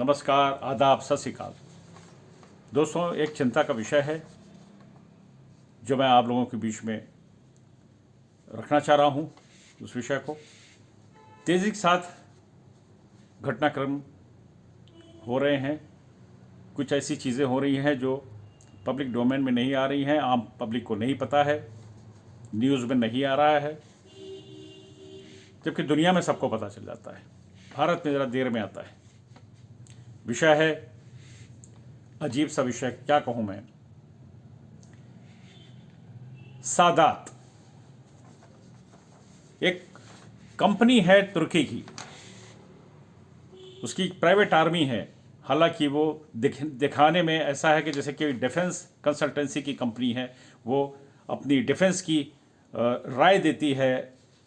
नमस्कार, आदाब, सत श्री अकाल। दोस्तों, एक चिंता का विषय है जो मैं आप लोगों के बीच में रखना चाह रहा हूँ। उस विषय को तेज़ी के साथ घटनाक्रम हो रहे हैं, कुछ ऐसी चीज़ें हो रही हैं जो पब्लिक डोमेन में नहीं आ रही हैं, आम पब्लिक को नहीं पता है, न्यूज़ में नहीं आ रहा है, जबकि दुनिया में सबको पता चल जाता है। भारत में ज़रा देर में आता है। विषय है अजीब सा विषय, क्या कहूँ मैं। सादात एक कंपनी है तुर्की की, उसकी प्राइवेट आर्मी है। हालांकि वो दिखाने में ऐसा है कि जैसे कि डिफेंस कंसल्टेंसी की कंपनी है, वो अपनी डिफेंस की राय देती है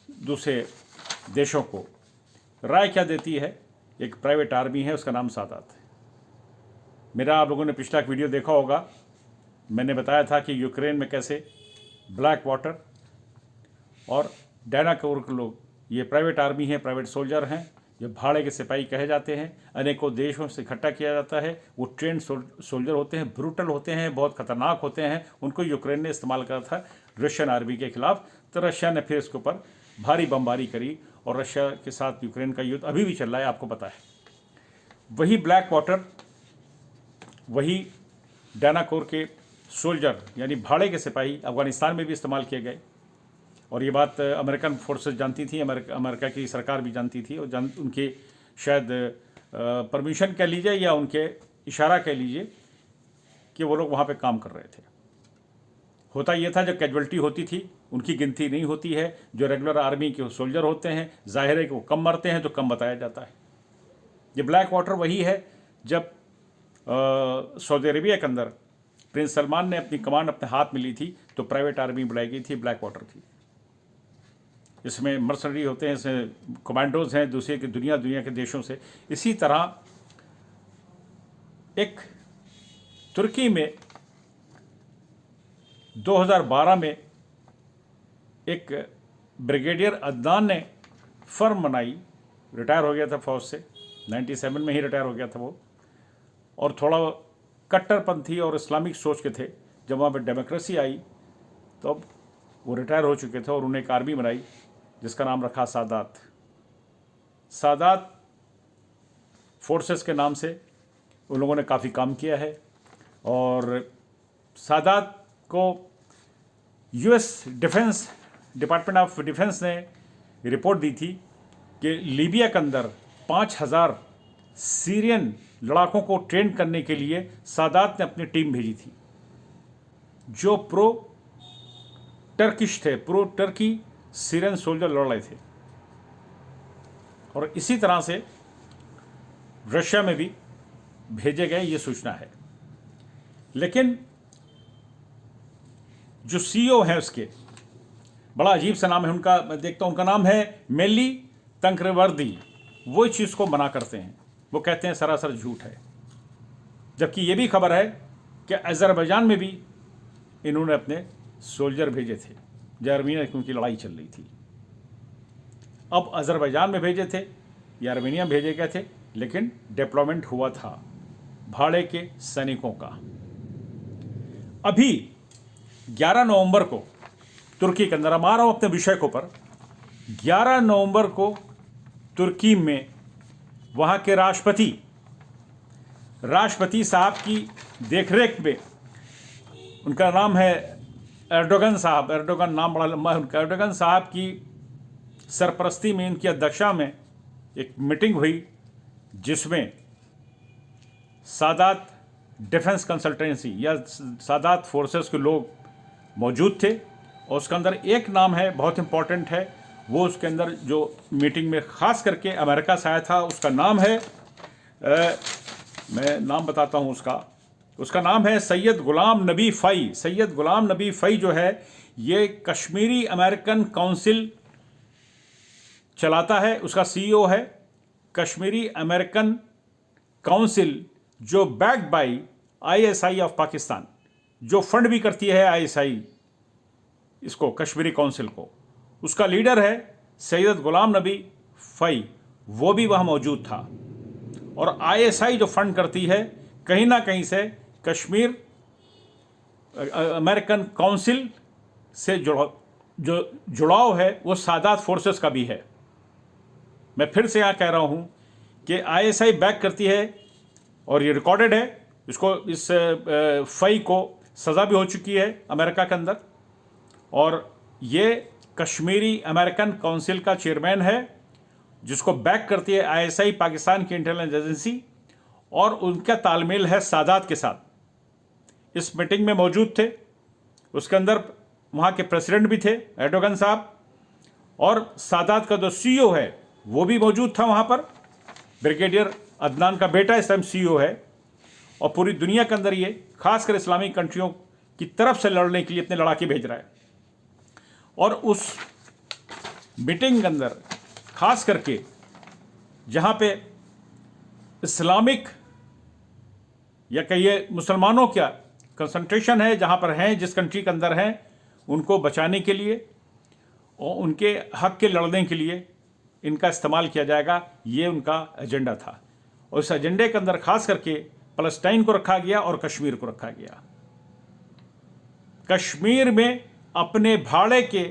दूसरे देशों को। राय क्या देती है? एक प्राइवेट आर्मी है, उसका नाम सादात है। मेरा आप लोगों ने पिछला एक वीडियो देखा होगा, मैंने बताया था कि यूक्रेन में कैसे ब्लैक वाटर और डायनाकोर के लोग, ये प्राइवेट आर्मी है, प्राइवेट सोल्जर हैं, ये भाड़े के सिपाही कहे जाते हैं, अनेकों देशों से इकट्ठा किया जाता है। वो ट्रेंड सोल्जर होते हैं, ब्रूटल होते हैं, बहुत खतरनाक होते हैं। उनको यूक्रेन ने इस्तेमाल करा था रशियन आर्मी के खिलाफ, तो रशिया ने फिर इसके ऊपर भारी बमबारी करी और रशिया के साथ यूक्रेन का युद्ध अभी भी चल रहा है, आपको पता है। वही ब्लैक वाटर, वही डायनाकोर के सोल्जर यानी भाड़े के सिपाही अफगानिस्तान में भी इस्तेमाल किए गए, और ये बात अमेरिकन फोर्सेस जानती थी, अमेरिका की सरकार भी जानती थी, और उनके शायद परमिशन कह लीजिए या उनके इशारा कह लीजिए कि वो लोग वहाँ पे काम कर रहे थे। होता ये था, जब कैजुअल्टी होती थी उनकी गिनती नहीं होती है। जो रेगुलर आर्मी के सोल्जर होते हैं, जाहिर है कि वो कम मरते हैं तो कम बताया जाता है। ये ब्लैक वाटर वही है जब सऊदी अरेबिया के अंदर प्रिंस सलमान ने अपनी कमांड अपने हाथ में ली थी, तो प्राइवेट आर्मी बुलाई गई थी, ब्लैक वाटर थी। इसमें मर्सनरी होते हैं, इसमें कमांडोज हैं दूसरे के दुनिया के देशों से। इसी तरह एक तुर्की में 2012 में एक ब्रिगेडियर अदनान ने फर्म बनाई, रिटायर हो गया था फौज से, 97 में ही रिटायर हो गया था वो, और थोड़ा कट्टरपंथी और इस्लामिक सोच के थे। जब वहाँ पर डेमोक्रेसी आई तो अब वो रिटायर हो चुके थे और उन्हें एक आर्मी बनाई जिसका नाम रखा सादात। सादात फोर्सेस के नाम से उन लोगों ने काफ़ी काम किया है, और सादात को US defence department of defence ने रिपोर्ट दी थी कि लीबिया के अंदर 5000 सीरियन लड़ाकों को ट्रेन करने के लिए सादात ने अपनी टीम भेजी थी, जो प्रो टर्किश थे, प्रो टर्की सीरियन सोल्जर लड़ रहे थे। और इसी तरह से रशिया में भी भेजे गए, ये सूचना है। लेकिन जो सीईओ है उसके, बड़ा अजीब सा नाम है उनका, मैं देखता हूं उनका नाम है मेली तंकरवर्दी। वो इस चीज़ को मना करते हैं, वो कहते हैं सरासर झूठ है। जबकि ये भी खबर है कि अज़रबैजान में भी इन्होंने अपने सोल्जर भेजे थे, जो आर्मीनिया की उनकी लड़ाई चल रही थी। अब अज़रबैजान में भेजे थे या आर्मीनिया भेजे गए थे, लेकिन डिप्लॉयमेंट हुआ था भाड़े के सैनिकों का। अभी 11 नवंबर को तुर्की के अंदर, आ रहा हूँ अपने विषय को पर, 11 नवंबर को तुर्की में वहाँ के राष्ट्रपति साहब की देखरेख में, उनका नाम है एर्दोगन साहब, एर्दोगन नाम बड़ा लंबा है उनका, एर्दोगन साहब की सरपरस्ती में, इनकी अध्यक्षता में एक मीटिंग हुई जिसमें सादात डिफेंस कंसल्टेंसी या सादात फोर्सेस के लोग मौजूद थे। और उसके अंदर एक नाम है, बहुत इंपॉर्टेंट है, वो उसके अंदर जो मीटिंग में ख़ास करके अमेरिका से आया था, उसका नाम है, मैं नाम बताता हूँ उसका नाम है सैयद गुलाम नबी फ़ई। सैयद गुलाम नबी फ़ई जो है, ये कश्मीरी अमेरिकन काउंसिल चलाता है, उसका सीईओ है। कश्मीरी अमेरिकन काउंसिल जो backed by ISI of Pakistan, जो फंड भी करती है आईएसआई इसको, कश्मीरी काउंसिल को, उसका लीडर है सैयद गुलाम नबी फ़ई। वो भी वहाँ मौजूद था। और आईएसआई जो फंड करती है, कहीं ना कहीं से कश्मीर अमेरिकन काउंसिल से जो जुड़ाव है वो सादात फोर्सेस का भी है। मैं फिर से यहाँ कह रहा हूँ कि आईएसआई बैक करती है और ये रिकॉर्डेड है। इसको इस फई को सज़ा भी हो चुकी है अमेरिका के अंदर, और ये कश्मीरी अमेरिकन काउंसिल का चेयरमैन है जिसको बैक करती है आईएसआई, पाकिस्तान की इंटेलिजेंस एजेंसी, और उनका तालमेल है सादात के साथ। इस मीटिंग में मौजूद थे, उसके अंदर वहाँ के प्रेसिडेंट भी थे एर्डोगन साहब, और सादात का जो सीईओ है वो भी मौजूद था वहाँ पर। ब्रिगेडियर अदनान का बेटा इस टाइम सीईओ है, और पूरी दुनिया के अंदर ये खासकर इस्लामिक कंट्रियों की तरफ से लड़ने के लिए इतने लड़ाके भेज रहा है। और उस मीटिंग के अंदर खास करके जहाँ पे इस्लामिक या कहिए मुसलमानों का कंसंट्रेशन है, जहाँ पर हैं, जिस कंट्री के अंदर हैं, उनको बचाने के लिए और उनके हक के लड़ने के लिए इनका इस्तेमाल किया जाएगा, ये उनका एजेंडा था। और इस एजेंडे के अंदर खास करके पैलेस्टाइन को रखा गया और कश्मीर को रखा गया। कश्मीर में अपने भाड़े के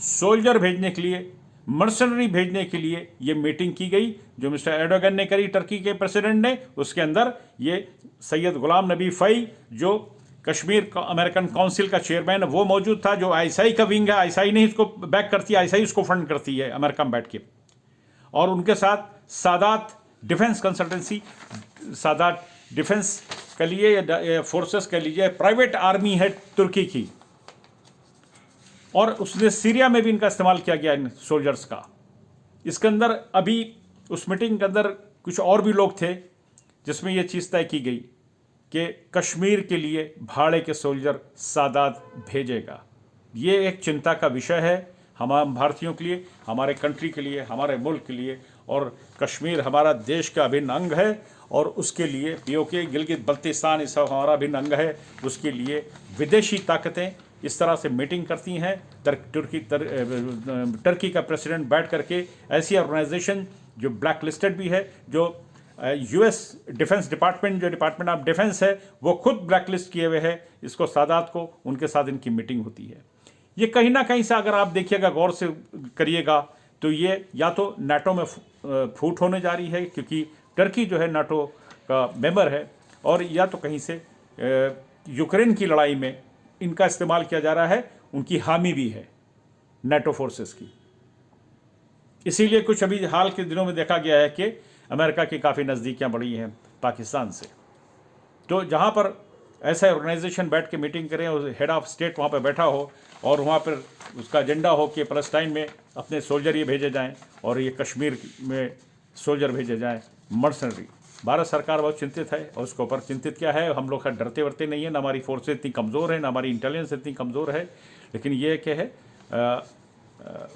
सोल्जर भेजने के लिए, मर्सनरी भेजने के लिए ये मीटिंग की गई, जो मिस्टर एर्डोगन ने करी, टर्की के प्रेसिडेंट ने। उसके अंदर ये सैयद गुलाम नबी फई, जो कश्मीर का अमेरिकन काउंसिल का चेयरमैन, वो मौजूद था, जो आईएसआई का विंग है। आईएसआई नहीं इसको बैक करती है, आईएसआई उसको फंड करती है अमेरिका में बैठ के। और उनके साथ Sadat defence consultancy, Sadat defence के लिए या फोर्सेस के लिए प्राइवेट आर्मी है तुर्की की, और उसने सीरिया में भी इनका इस्तेमाल किया गया इन सोल्जर्स का। इसके अंदर अभी उस मीटिंग के अंदर कुछ और भी लोग थे जिसमें यह चीज़ तय की गई कि कश्मीर के लिए भाड़े के सोल्जर सादात भेजेगा। ये एक चिंता का विषय है हम भारतीयों के लिए, हमारे कंट्री के लिए, हमारे मुल्क के लिए। और कश्मीर हमारा देश का अभिन्न अंग है, और उसके लिए पीओके, गिलगित बल्तिस्तान, ये सब हमारा अभिन्न अंग है। उसके लिए विदेशी ताकतें इस तरह से मीटिंग करती हैं। टर्की का प्रेसिडेंट बैठ करके ऐसी ऑर्गेनाइजेशन जो ब्लैक लिस्टेड भी है, जो यूएस डिफेंस डिपार्टमेंट, जो डिपार्टमेंट ऑफ डिफेंस है, वो खुद ब्लैक लिस्ट किए हुए है इसको, सादात को। उनके साथ इनकी मीटिंग होती है। ये कहीं ना कहीं से अगर आप देखिएगा, गौर से करिएगा, तो ये या तो नाटो में फूट होने जा रही है, क्योंकि टर्की जो है नाटो का मेंबर है, और या तो कहीं से यूक्रेन की लड़ाई में इनका इस्तेमाल किया जा रहा है, उनकी हामी भी है नाटो फोर्सेस की। इसीलिए कुछ अभी हाल के दिनों में देखा गया है कि अमेरिका की काफ़ी नज़दीकियाँ बढ़ी हैं पाकिस्तान से। तो जहाँ पर ऐसा ऑर्गेनाइजेशन बैठ के मीटिंग करें और हेड ऑफ स्टेट वहाँ पर बैठा हो, और वहाँ पर उसका एजेंडा हो कि पैलेस्टाइन में अपने सोल्जर ये भेजे जाएं और ये कश्मीर में सोल्जर भेजे जाएं, मर्सनरी। भारत सरकार बहुत चिंतित है, और उसके ऊपर चिंतित क्या है, हम लोग का डरते वरते नहीं है, ना हमारी फोर्सेज इतनी कमज़ोर है, ना हमारी इंटेलिजेंस इतनी कमज़ोर है। लेकिन ये क्या है,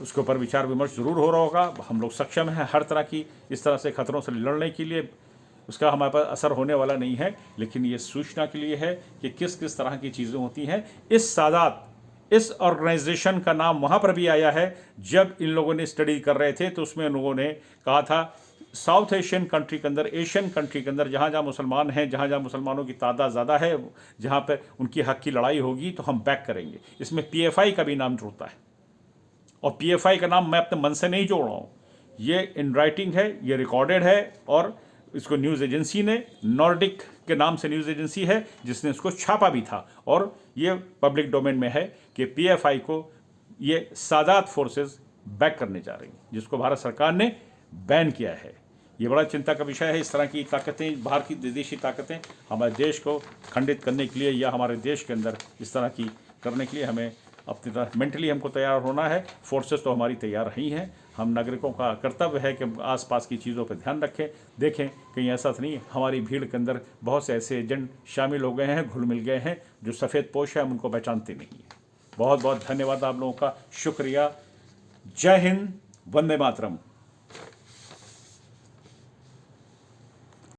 उसके ऊपर विचार विमर्श ज़रूर हो रहा होगा। हम लोग सक्षम हैं हर तरह की इस तरह से खतरों से लड़ने के लिए, उसका हमारे पास असर होने वाला नहीं है। लेकिन ये सूचना के लिए है कि किस किस तरह की चीज़ें होती हैं। इस सादात, इस ऑर्गेनाइजेशन का नाम वहाँ पर भी आया है। जब इन लोगों ने स्टडी कर रहे थे तो उसमें लोगों ने कहा था, साउथ एशियन कंट्री के अंदर, एशियन कंट्री के अंदर जहाँ जहाँ मुसलमान हैं, जहाँ जहाँ मुसलमानों की तादाद ज़्यादा है, जहाँ पर उनकी हक की लड़ाई होगी तो हम बैक करेंगे। इसमें PFI का भी नाम जुड़ता है, और PFI का नाम मैं अपने मन से नहीं जोड़ रहा हूँ, ये इन राइटिंग है, ये रिकॉर्डेड है। और इसको न्यूज़ एजेंसी ने, नॉर्डिक के नाम से न्यूज़ एजेंसी है जिसने इसको छापा भी था, और ये पब्लिक डोमेन में है कि PFI को ये सादात फोर्सेस बैक करने जा रही हैं, जिसको भारत सरकार ने बैन किया है। ये बड़ा चिंता का विषय है। इस तरह की ताकतें, बाहर की विदेशी ताकतें हमारे देश को खंडित करने के लिए, या हमारे देश के अंदर इस तरह की करने के लिए हमें अपनी तरह मेंटली हमको तैयार होना है। फोर्सेस तो हमारी तैयार ही हैं। हम नागरिकों का कर्तव्य है कि आसपास की चीज़ों पर ध्यान रखें, देखें कहीं ऐसा तो नहीं हमारी भीड़ के अंदर बहुत से ऐसे एजेंट शामिल हो गए हैं, घुल मिल गए हैं, जो सफ़ेद पोश है, हम उनको पहचानते नहीं हैं। बहुत बहुत धन्यवाद आप लोगों का, शुक्रिया। जय हिंद, वंदे मातरम।